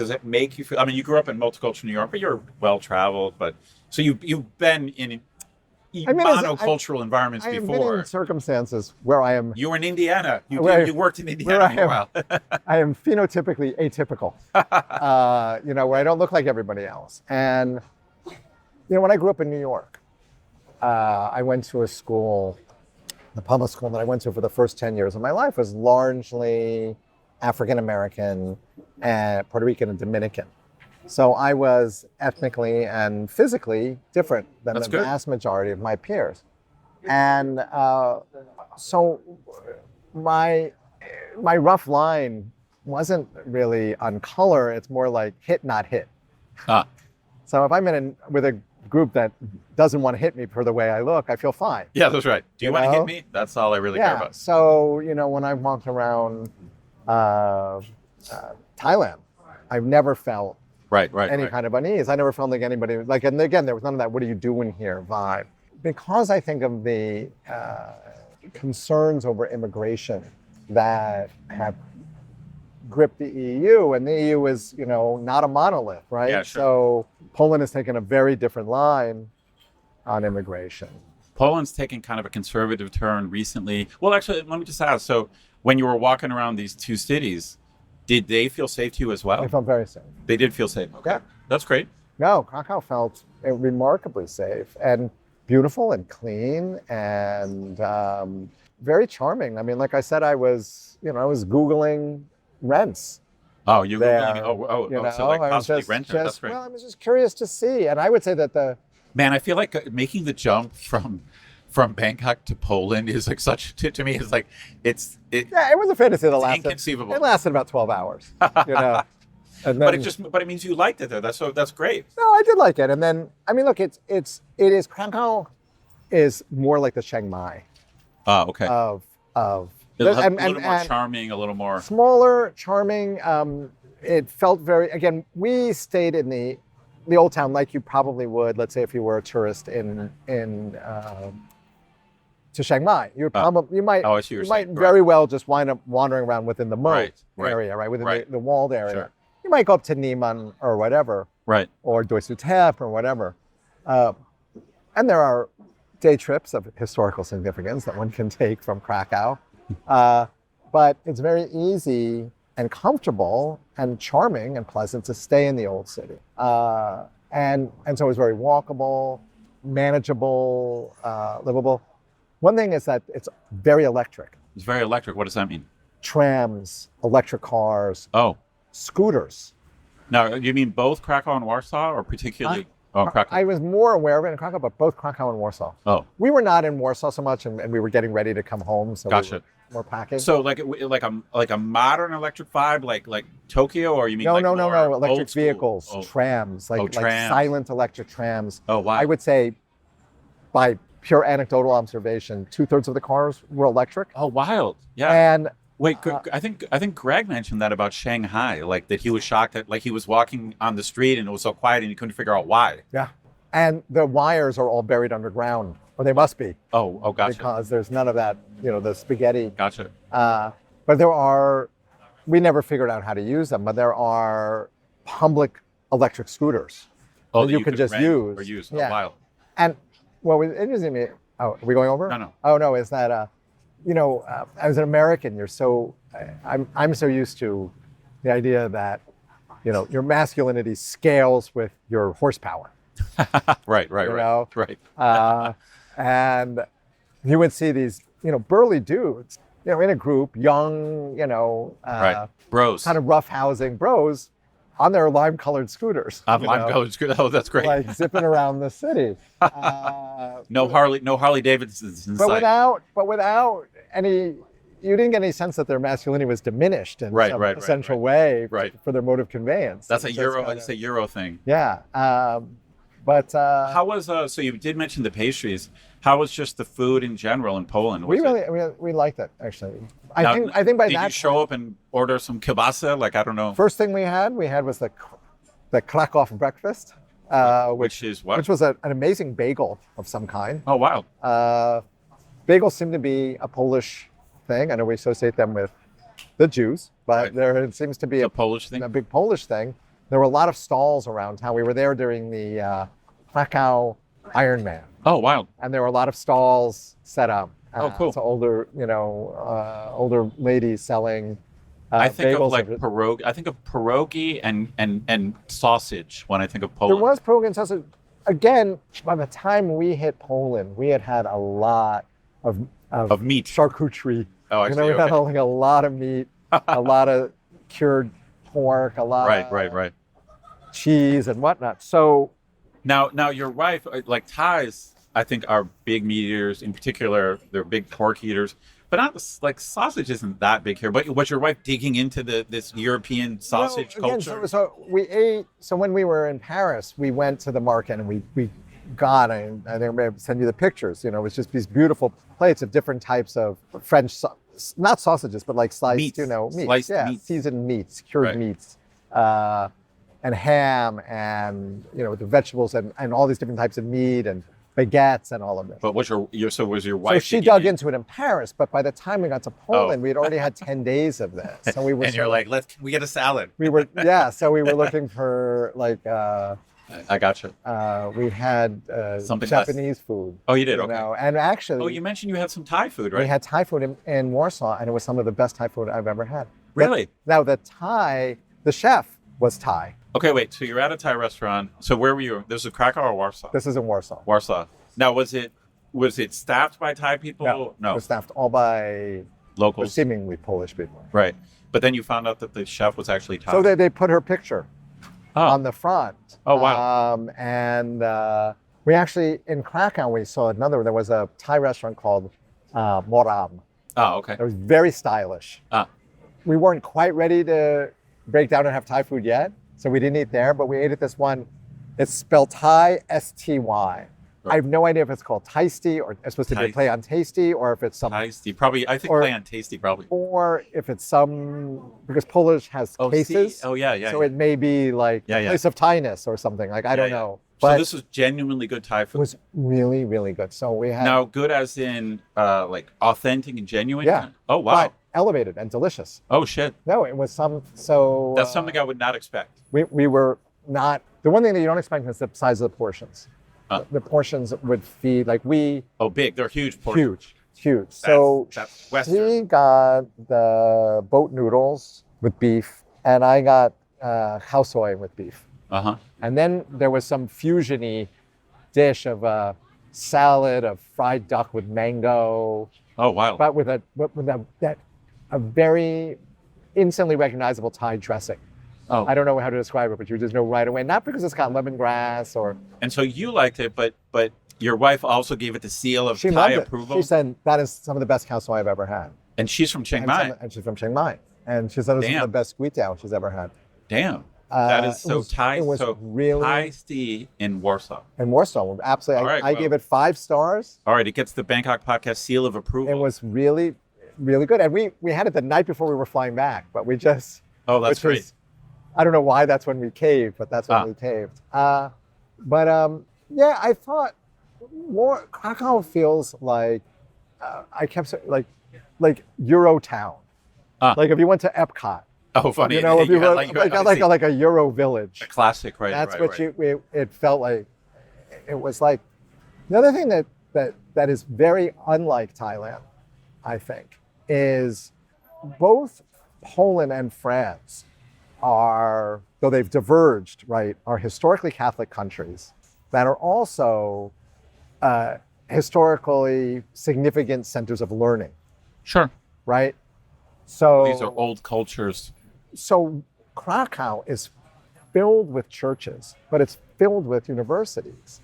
it make you feel? I mean, you grew up in multicultural New York, but you're well traveled. But so you've been in monocultural environments before. I've been in circumstances where I am. You were in Indiana. You worked in Indiana for a while. I am phenotypically atypical. Where I don't look like everybody else. And when I grew up in New York, I went to a school, the public school that I went to for the first 10 years of my life was largely African American and Puerto Rican and Dominican. So I was ethnically and physically different than the vast majority of my peers. And so my rough line wasn't really on color. It's more like hit, not hit. So if I'm with a group that doesn't want to hit me for the way I look, I feel fine. Yeah, that's right. Do you want to hit me? That's all I really care about. So, when I walked around Thailand, I've never felt any kind of unease. I never felt like anybody, and again, there was none of that, what are you doing here vibe. Because I think of the concerns over immigration that have gripped the EU, and the EU is, not a monolith, right? Yeah, sure. So Poland has taken a very different line on immigration. Poland's taken kind of a conservative turn recently. Well, actually, let me just ask. So when you were walking around these two cities, did they feel safe to you as well? They felt very safe. They did feel safe. Okay. Yeah. That's great. No, Krakow felt remarkably safe and beautiful and clean and very charming. I mean, like I said, I was Googling rents. Oh, you were Googling, so like possibly rent there. That's right. Well, I was just curious to see. And I would say that Man, I feel like making the jump from Bangkok to Poland is like to me, it's like, it was a fantasy that lasted. Inconceivable. It lasted about 12 hours, And then, but it means you liked it there. That's great. No, I did like it. And then, I mean, look, Krakow is more like the Chiang Mai. Oh, okay. Of a little more charming, a little more smaller, charming. It felt again, we stayed in the old town like you probably would, let's say if you were a tourist to Chiang Mai. You might very well just wind up wandering around within the moat area, right? Within the walled area. Sure. You might go up to Niemann or whatever. Right. Or Doi Suthep or whatever. And there are day trips of historical significance that one can take from Krakow. But it's very easy and comfortable and charming and pleasant to stay in the old city. And so it was very walkable, manageable, livable. One thing is that it's very electric. It's very electric. What does that mean? Trams, electric cars, scooters. Now, you mean both Krakow and Warsaw, or particularly? Krakow. I was more aware of it in Krakow, but both Krakow and Warsaw. Oh. We were not in Warsaw so much, and we were getting ready to come home. So Gotcha. more packing. So like a modern electric vibe, like Tokyo, or you mean no, like no, more electric old school? vehicles, trams, like trams. silent electric trams. Oh, wow. I would say, by pure anecdotal observation, 2/3 of the cars were electric. Oh, wild. Yeah. And wait, I think Greg mentioned that about Shanghai, like that he was shocked that like he was walking on the street and it was so quiet and he couldn't figure out why. Yeah. And the wires are all buried underground, or they must be. Oh, gotcha. Because there's none of that, the spaghetti. Gotcha. But we never figured out how to use them, but there are public electric scooters that you can just use. Or use. Yeah. Oh, wild. And what was interesting to me, are we going over? No. Oh, no, is that, as an American, I'm so used to the idea that, your masculinity scales with your horsepower. Right. And you would see these, burly dudes, in a group, young, right. Bros. kind of roughhousing bros on their lime-colored scooters. Lime-colored scooters. Oh, that's great. Like zipping around the city. No Harley Davidsons in sight. But without any, you didn't get any sense that their masculinity was diminished in some essential way for their mode of conveyance. That's a Euro thing. Yeah. But how was so you did mention the pastries. How was just the food in general in Poland? We liked it, actually. I think by that did you show up and order some kielbasa? Like, I don't know. First thing we had was the Krakow breakfast, which was an amazing bagel of some kind. Oh, wow. Bagels seem to be a Polish thing. I know we associate them with the Jews, but there seems to be a Polish thing, a big Polish thing. There were a lot of stalls around town. We were there during the Krakow Ironman. Oh, wow. And there were a lot of stalls set up. Oh, cool. So older ladies selling I think bagels of like pierogi. I think of pierogi and sausage when I think of Poland. There was pierogi and sausage. Again, by the time we hit Poland, we had a lot of meat, charcuterie. Oh, I see. We had like a lot of meat, a lot of cured pork, a lot of cheese and whatnot. So now your wife, like Thais, I think are big meat eaters. In particular, they're big pork eaters. But not like sausage isn't that big here. But was your wife digging into this European sausage culture? So we ate. So when we were in Paris, we went to the market and we got. I think I'm going to send you the pictures. It was just these beautiful plates of different types of French, not sausages, but like sliced, meats. Meats. Sliced meats. Seasoned meats, cured meats, and ham, and the vegetables and all these different types of meat and baguettes and all of this. But was your wife? So she dug into it in Paris, but by the time we got to Poland, we had already had 10 days of this. So we were. And you're like, can we get a salad? We were, So we were looking for like. I gotcha. We had something Japanese food. Oh, you did? Okay. And actually. Oh, you mentioned you had some Thai food, right? We had Thai food in Warsaw, and it was some of the best Thai food I've ever had. Really? Now the chef was Thai. Okay, wait. So you're at a Thai restaurant. So where were you? This is Krakow or Warsaw? This is in Warsaw. Warsaw. Now, was it staffed by Thai people? No. It was staffed all by locals, seemingly Polish people. Right. But then you found out that the chef was actually Thai. So they put her picture on the front. Oh, wow. And we actually, in Krakow, we saw another. There was a Thai restaurant called Moram. Oh, okay. It was very stylish. We weren't quite ready to break down and have Thai food yet. So we didn't eat there, but we ate at this one. It's spelled Thai, S-T-Y. Right. I have no idea if it's called Tasty or it's supposed to be a play on tasty, or if it's some... Tasty, probably. I think play on tasty, probably. Or if it's because Polish has cases. Oh, yeah. So it may be like a place of Thainess or something. Like, I don't know. But so this was genuinely good Thai food? It was really, really good. So we had... Now, good as in like authentic and genuine? Yeah. Oh, wow. But elevated and delicious. Oh, shit. No, it was so... That's something I would not expect. We were not... The one thing that you don't expect is the size of the portions. The portions would feed, like we... Oh, big. They're huge portions. Huge. So that's Western. She got the boat noodles with beef, and I got khao soi with beef. Uh-huh. And then there was some fusion-y dish of a salad of fried duck with mango. Oh, wow. But with a very instantly recognizable Thai dressing. Oh. I don't know how to describe it, but you just know right away. Not because it's got lemongrass or... And so you liked it, but your wife also gave it the seal of Thai approval? She said, that is some of the best khao soi I've ever had. And she's from Chiang Mai. And she's from Chiang Mai. And she said it was one of the best guitao she's ever had. Damn. That is so Thai. It was so really Thai tea in Warsaw. In Warsaw, absolutely. I gave it 5 stars. All right, it gets the Bangkok Podcast seal of approval. It was really, really good. And we had it the night before we were flying back, but we just... Oh, that's great. I don't know why that's when we caved, but that's when we caved. Yeah, I thought Krakow feels like, I kept saying, like Eurotown. Like if you went to Epcot. Oh, funny. You know, if you were like a Euro village. A classic, right? That's what it felt like. It was like, the other thing that is very unlike Thailand, I think, is both Poland and France are, though they've diverged, right, are historically Catholic countries that are also historically significant centers of learning. Sure. Right? So these are old cultures. So Krakow is filled with churches, but it's filled with universities.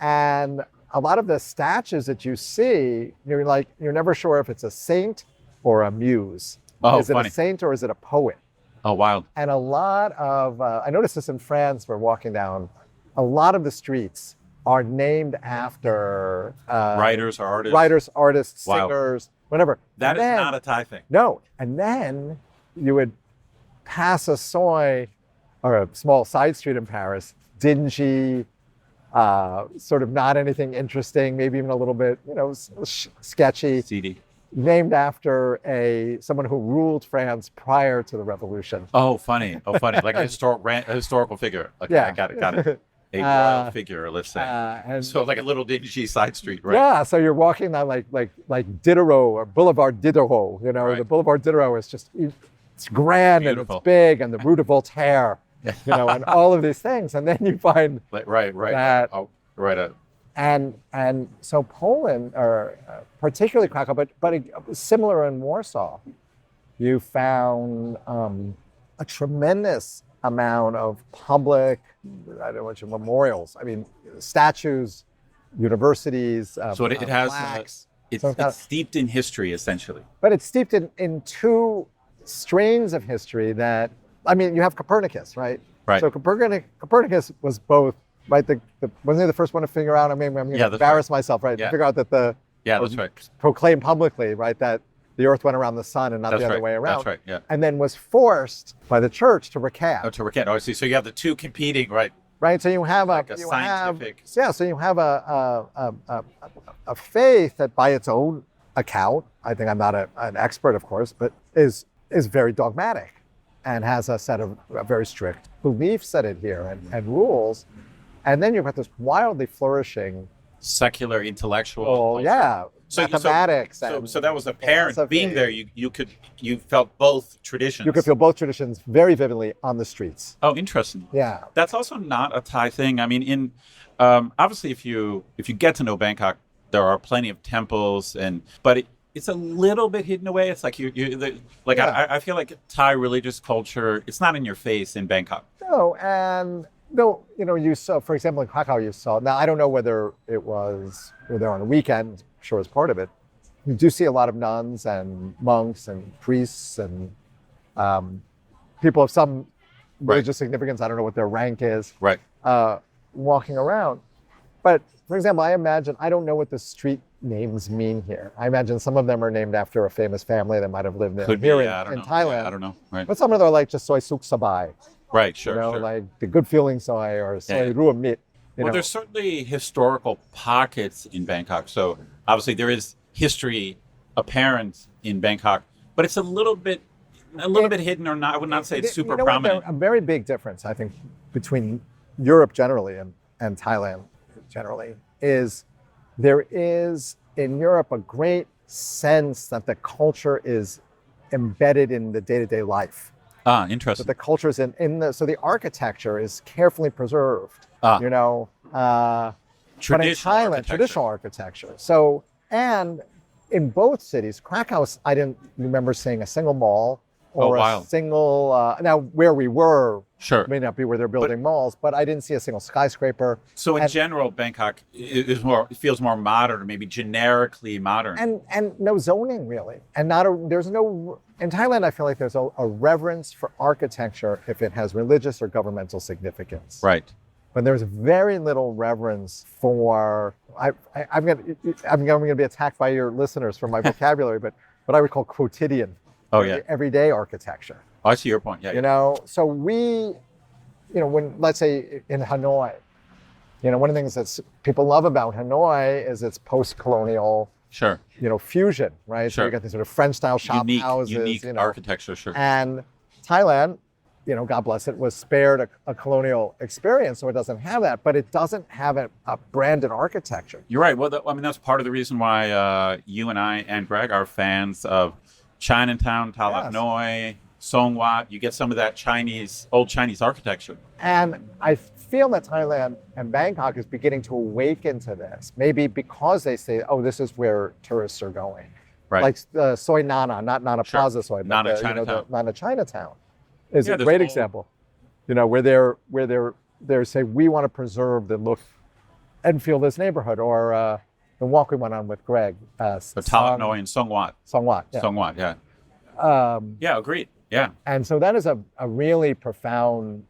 And a lot of the statues that you see, you're never sure if it's a saint or a muse. Is it a saint or is it a poet? Oh, wild. And a lot of, I noticed this in France, we're walking down, a lot of the streets are named after writers or artists. Artists, singers, whatever. That is not a Thai thing. No. And then you would pass a soi or a small side street in Paris, dingy, sort of not anything interesting, maybe even a little bit, sketchy. Seedy. Named after someone who ruled France prior to the revolution. Oh, funny. Like a historical figure. Okay, yeah. I got it. A royal figure, let's say. So like a little dingy side street, right? Yeah, so you're walking down like Diderot or Boulevard Diderot, right. The Boulevard Diderot is just, it's grand. Beautiful. And it's big, and the Rue de Voltaire, and all of these things. And then you find right. That, right. And so Poland, or particularly Krakow, but similar in Warsaw, you found a tremendous amount of public, memorials. I mean, statues, universities. So it has, plaques. It's steeped in history, essentially. But it's steeped in 2 strains of history that, you have Copernicus, right? Right. So Copernicus was both, right? Wasn't he the first one to figure out? I'm going to embarrass myself, right? Yeah. To figure out that that's right. Proclaim publicly, right, that the earth went around the sun and not the other way around. That's right, yeah. And then was forced by the church to recant. Oh, to recant. Oh, I see. So you have the 2 competing, right? Right. So you have scientific. So you have a faith that, by its own account, I think I'm not an expert, of course, but is very dogmatic and has a set of very strict beliefs that adhere and rules. And then you've got this wildly flourishing secular intellectual. Mathematics. So that was apparent. Being there, you felt both traditions. You could feel both traditions very vividly on the streets. Oh, interesting. Yeah. That's also not a Thai thing. I mean, obviously, if you get to know Bangkok, there are plenty of temples, but it's a little bit hidden away. It's like I feel like Thai religious culture, it's not in your face in Bangkok. No, you saw, for example, in Krakow, now I don't know whether it was, you're there on a weekend, I'm sure it's part of it. You do see a lot of nuns and monks and priests and people of some religious significance, I don't know what their rank is, walking around. But for example, I don't know what the street names mean here. I imagine some of them are named after a famous family that might have lived in Thailand. Yeah, I don't know. Right. But some of them are like just Soy Suk Sabai. Right, sure. Like the good feeling soy or soy ruam mit. There's certainly historical pockets in Bangkok. So obviously there is history apparent in Bangkok, but it's a little bit hidden, or not. I would not say it's super prominent. A very big difference, I think, between Europe generally and Thailand generally is there is in Europe a great sense that the culture is embedded in the day-to-day life. Interesting. But the culture is so the architecture is carefully preserved. Traditional but in Thailand, traditional architecture. So, and in both cities, Krakow, I didn't remember seeing a single mall or a single, now where we were may not be where they're building malls, but I didn't see a single skyscraper. So in general, Bangkok feels more modern, maybe generically modern. And no zoning really. And in Thailand, I feel like there's a reverence for architecture if it has religious or governmental significance. Right. But there's very little reverence for, I'm going to be attacked by your listeners for my vocabulary, but what I would call quotidian, everyday architecture. Oh, I see your point. Yeah. So when, let's say in Hanoi, one of the things that people love about Hanoi is its post-colonial fusion, right? So you got these sort of French-style shop houses. Unique architecture, And Thailand, God bless it, was spared a colonial experience, so it doesn't have that, but it doesn't have a branded architecture. You're right. Well, that's part of the reason why you and I and Greg are fans of Chinatown, Tha Noi, Song Wat. You get some of that old Chinese architecture. And I feel that Thailand and Bangkok is beginning to awaken to this, maybe because they say, oh, this is where tourists are going. Right. Like Soi Nana, not Nana Plaza Soi, but Nana Chinatown. Nana Chinatown is a great example. Where they're saying, we want to preserve the look and feel this neighborhood, or the walk we went on with Greg. Tha Noi and Song Wat. Song Wat, yeah. Song Wat, yeah. Agreed. Yeah. And so that is a really profound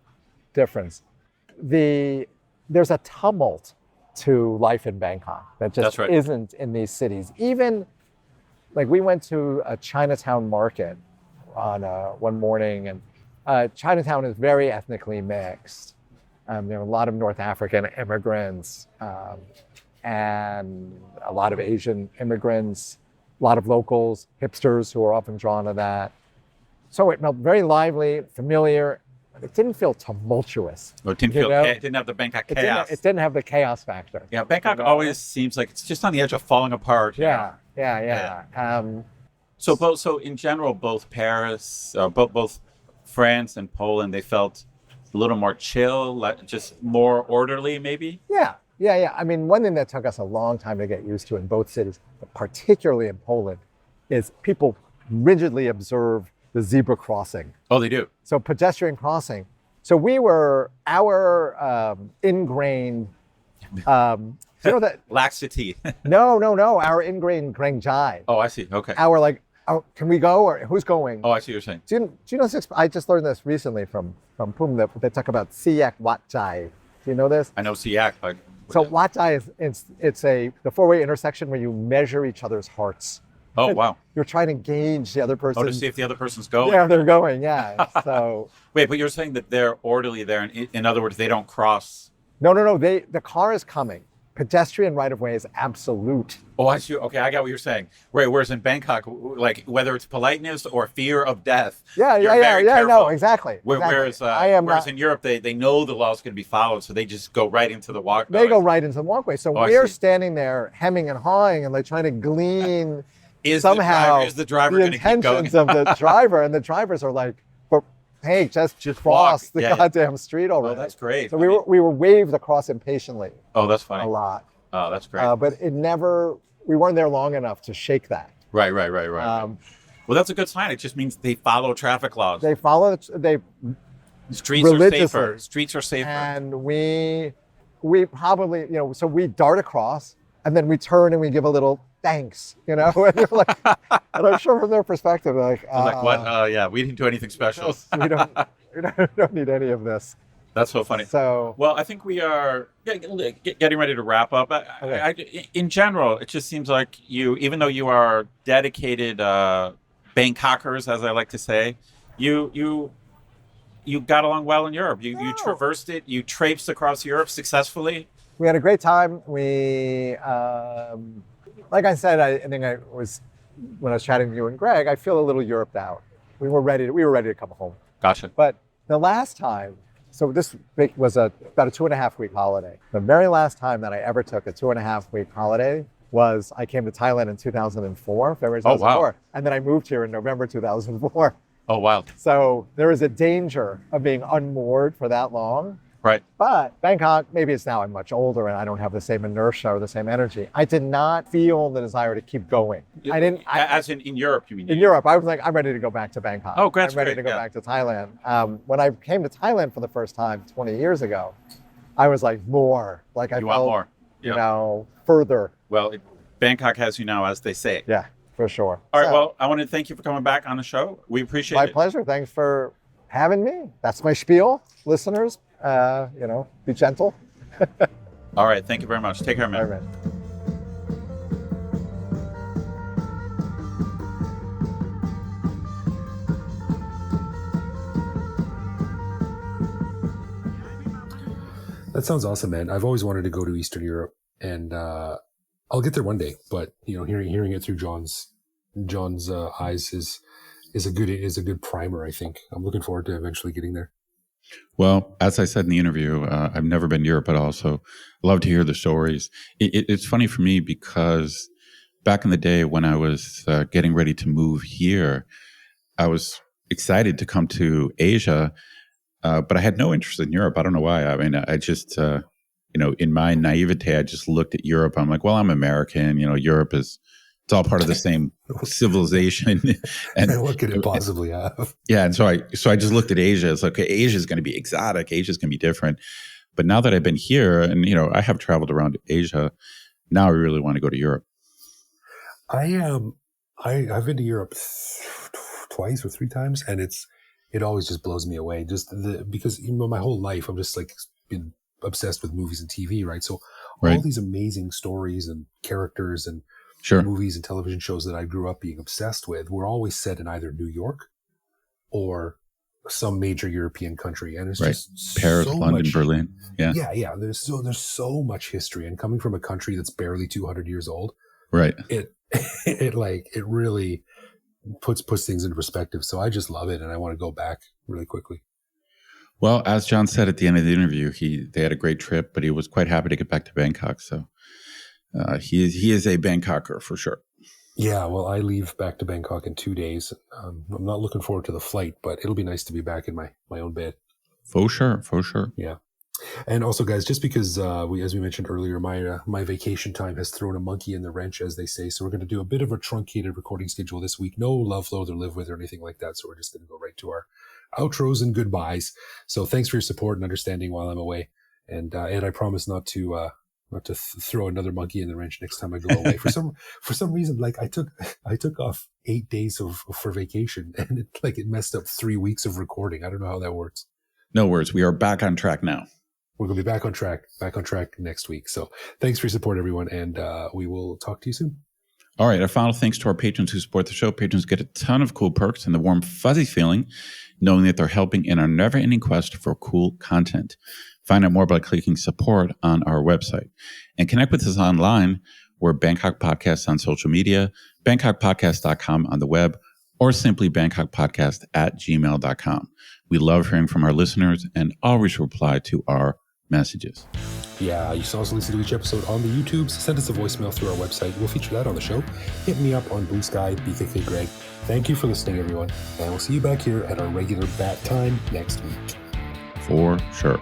difference. There's a tumult to life in Bangkok that just isn't in these cities. Even like we went to a Chinatown market on one morning, and Chinatown is very ethnically mixed. There are a lot of North African immigrants and a lot of Asian immigrants, a lot of locals, hipsters who are often drawn to that. So it felt very lively, familiar. It didn't feel tumultuous. Well, it didn't have the Bangkok chaos. It didn't have the chaos factor. Yeah, Bangkok always seems like it's just on the edge of falling apart. Yeah. So in general, both Paris, both France and Poland, they felt a little more chill, just more orderly, maybe? Yeah. I mean, one thing that took us a long time to get used to in both cities, but particularly in Poland, is people rigidly observe the zebra crossing. Oh, they do? So pedestrian crossing. So our ingrained, that laxity. No, our ingrained grangjai. Oh, I see. Okay. Can we go, or who's going? Oh, I see what you're saying. Do you know this? I just learned this recently from Poom, that they talk about siyak watjai. Do you know this? I know siyak, but so watjai is the four-way intersection where you measure each other's hearts. Oh, wow. You're trying to gauge the other person. Oh, to see if the other person's going? Yeah, they're going, yeah. So wait, but you're saying that they're orderly there, and in other words, they don't cross? No. The car is coming. Pedestrian right-of-way is absolute. Oh, I see. Okay, I got what you're saying. Right, whereas in Bangkok, like whether it's politeness or fear of death, yeah, no, exactly. Whereas in Europe, they know the law is going to be followed, so they just go right into the walkway. They go right into the walkway. So we're standing there hemming and hawing and like trying to glean is the driver the intentions of the driver, and the drivers are like, hey, just cross the goddamn street already. Oh, that's great. So we were waved across impatiently. Oh, that's funny. A lot. Oh, that's great. But we weren't there long enough to shake that. Right. Well, that's a good sign. It just means they follow traffic laws. Streets are safer. And we probably, so we dart across, and then we turn and we give a little thanks, and you're like, and I'm sure from their perspective, they're like, what? We didn't do anything special. we don't need any of this. That's so funny. Well, I think we are getting ready to wrap up. In general, it just seems like even though you are dedicated Bangkokers, as I like to say, you got along well in Europe. You traversed it. You traipsed across Europe successfully. We had a great time. We, like I said, I think when I was chatting with you and Greg, I feel a little Europed out. We were ready to come home. Gotcha. But the last time, so this was about a 2.5-week holiday. The very last time that I ever took a 2.5-week holiday was I came to Thailand in 2004, February 2004. Oh, wow. And then I moved here in November 2004. Oh, wow. So there is a danger of being unmoored for that long. Right. But Bangkok, maybe it's now I'm much older and I don't have the same inertia or the same energy. I did not feel the desire to keep going. As in Europe, you mean? In Europe, I was like, I'm ready to go back to Bangkok. Oh, great. I'm ready to go back to Thailand. When I came to Thailand for the first time 20 years ago, I was like, more. Like I felt, want more. Further. Well, Bangkok has you now, as they say. Yeah, for sure. All right. Well, I want to thank you for coming back on the show. We appreciate it. My pleasure. Thanks for having me. That's my spiel, listeners. Be gentle. All right. Thank you very much. Take care, man. All right, man. That sounds awesome, man. I've always wanted to go to Eastern Europe, and I'll get there one day. But hearing it through John's eyes is a good primer. I think I'm looking forward to eventually getting there. Well, as I said in the interview, I've never been to Europe at all, so I love to hear the stories. It's funny for me because back in the day when I was getting ready to move here, I was excited to come to Asia, but I had no interest in Europe. I don't know why. I mean, I just, in my naivete, I just looked at Europe. I'm like, well, I'm American. Europe it's all part of the same civilization. And what could it possibly have? Yeah. And so I just looked at Asia. It's like, okay, Asia is going to be exotic. Asia is going to be different. But now that I've been here and, I have traveled around Asia, now I really want to go to Europe. I've been to Europe twice or three times, and it always just blows me away. Just because my whole life I've just like been obsessed with movies and TV, right? So all these amazing stories and characters and movies and television shows that I grew up being obsessed with were always set in either New York or some major European country, and it's just Paris, so London, much, Berlin. Yeah. There's so much history, and coming from a country that's barely 200 years old, right? It really puts things into perspective. So I just love it, and I want to go back really quickly. Well, as John said at the end of the interview, they had a great trip, but he was quite happy to get back to Bangkok. So he is a Bangkoker for sure. Yeah, well, I leave back to Bangkok in 2 days. I'm not looking forward to the flight, but it'll be nice to be back in my own bed. For sure. Yeah. And also, guys, just because as we mentioned earlier, my vacation time has thrown a monkey in the wrench, as they say. So we're going to do a bit of a truncated recording schedule this week. No love, loathe, or live with or anything like that. So we're just going to go right to our outros and goodbyes. So thanks for your support and understanding while I'm away. And I promise not to throw another monkey in the wrench next time I go away. For some reason, like I took off 8 days for vacation, and it messed up 3 weeks of recording. I don't know how that works. No worries. We are back on track now. We're going to be back on track next week. So thanks for your support, everyone. And we will talk to you soon. All right. A final thanks to our patrons who support the show. Patrons get a ton of cool perks and the warm, fuzzy feeling knowing that they're helping in our never-ending quest for cool content. Find out more by clicking support on our website. And connect with us online. We're Bangkok Podcast on social media, bangkokpodcast.com on the web, or simply bangkokpodcast@gmail.com. We love hearing from our listeners and always reply to our messages. Yeah, you can also listen to each episode on the YouTubes. Send us a voicemail through our website. We'll feature that on the show. Hit me up on Blue Sky, BKK Greg. Thank you for listening, everyone. And we'll see you back here at our regular bat time next week. For sure.